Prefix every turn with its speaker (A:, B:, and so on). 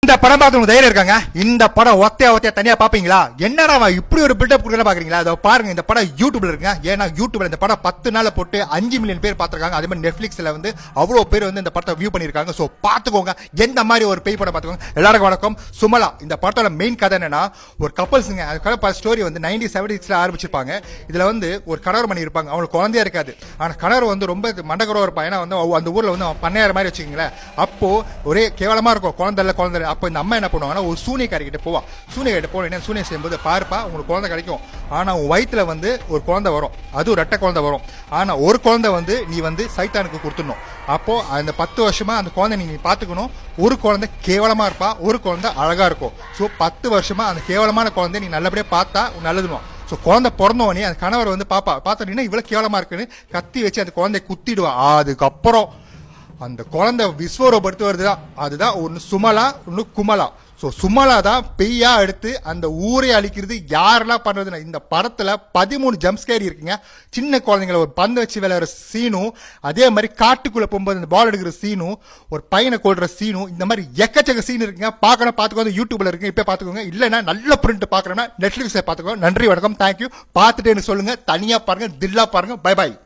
A: இந்த படம் பார்த்து தைரியம் இருக்காங்க. இந்த படம் ஒத்தையா தனியா பாப்பீங்களா? என்னடா இப்படி ஒரு பில்டப் கொடுக்கல பாக்குறீங்களா? அதை பாருங்க. இந்த படம் யூடியூப்ல இருக்குங்க. ஏன்னா யூடியூப்ல இந்த படம் 10 நாள்ல போட்டு 5 மில்லியன் பேர் பாத்துருக்காங்க. அதே மாதிரி நெட்ஃபிளிக்ஸ்ல வந்து அவ்வளவு பேர் வந்து இந்த படத்தை வியூ பண்ணிருக்காங்க. சோ பாத்துக்கோங்க, எந்த மாதிரி ஒரு பேய் படம் பாத்துக்கோங்க. எல்லாருக்கும் வணக்கம். சுமலா இந்த படத்தோட மெயின் கதை என்னன்னா, ஒரு கப்பல்ஸுங்க. அது ஸ்டோரி வந்து 1970s ஆரம்பிச்சிருப்பாங்க. இதுல வந்து ஒரு கணவர் மணி இருப்பாங்க. அவங்களுக்கு குழந்தையா இருக்காது. ஆனா கணவர் வந்து ரொம்ப மண்டகரோ இருப்பாங்க. ஏன்னா வந்து அந்த ஊர்ல வந்து பண்ணையார மாதிரி வச்சுக்கீங்களேன். அப்போ ஒரே கேவலமா இருக்கும். குழந்தை அப்ப இந்த அம்மா என்ன பண்ணுவாங்கன்னா, ஒரு சூனியக்காரி கிட்ட போவா. சூனியக்காரி போன சூனியம் செய்யும்போது பாருப்பா உங்களுக்கு குழந்தை கிடைக்கும். ஆனா உன் வயிற்றுல வந்து ஒரு குழந்தை வரும். அதுவும் ரெட்டை குழந்தை வரும். ஆனா ஒரு குழந்தை வந்து நீ வந்து சைத்தானுக்கு கொடுத்துடணும். அப்போ அந்த 10 வருஷமா அந்த குழந்தை நீ பாத்துக்கணும். ஒரு குழந்தை கேவலமா இருப்பா, ஒரு குழந்தை அழகா இருக்கும். ஸோ 10 வருஷமா அந்த கேவலமான குழந்தை நீ நல்லபடியா பார்த்தா நல்லதுணும். ஸோ குழந்தை பிறந்தவனே அந்த கணவர் வந்து பார்த்தோன்னா இவ்வளவு கேவலமா இருக்குன்னு கத்தி வச்சு அந்த குழந்தைய குத்திடுவான். அதுக்கப்புறம் அந்த குழந்தை விஸ்வரூபடுத்து வருதுதான். அதுதான் ஒன்னு சுமலா, ஒன்னு குமலா. சோ சுமலா தான் பெய்யா எடுத்து அந்த ஊரை அழிக்கிறது. யாரெல்லாம் பண்றதுன்னா, இந்த படத்துல 13 ஜம்ப்ஸ்கேர் இருக்குங்க. சின்ன குழந்தைங்களை ஒரு பந்து வச்சு விளையாடுற சீனும், அதே மாதிரி காட்டுக்குள்ள போகும்போது அந்த பால் எடுக்கிற சீனும், ஒரு பையனை கொள்ற சீனும், இந்த மாதிரி எக்கச்சக்க சீன் இருக்குங்க. பாத்துக்கோங்க, யூடியூப்ல இருக்கு, இப்ப பாத்துக்கோங்க. இல்லைன்னா நல்ல பிரிண்ட் பாக்குறேன்னா நெட்ஃபிளிக்ஸ்ல பாத்துக்கோங்க. நன்றி, வணக்கம், தேங்க்யூ. பார்த்துட்டு சொல்லுங்க, தனியா பாருங்க, தில்லா பாருங்க. Bye bye.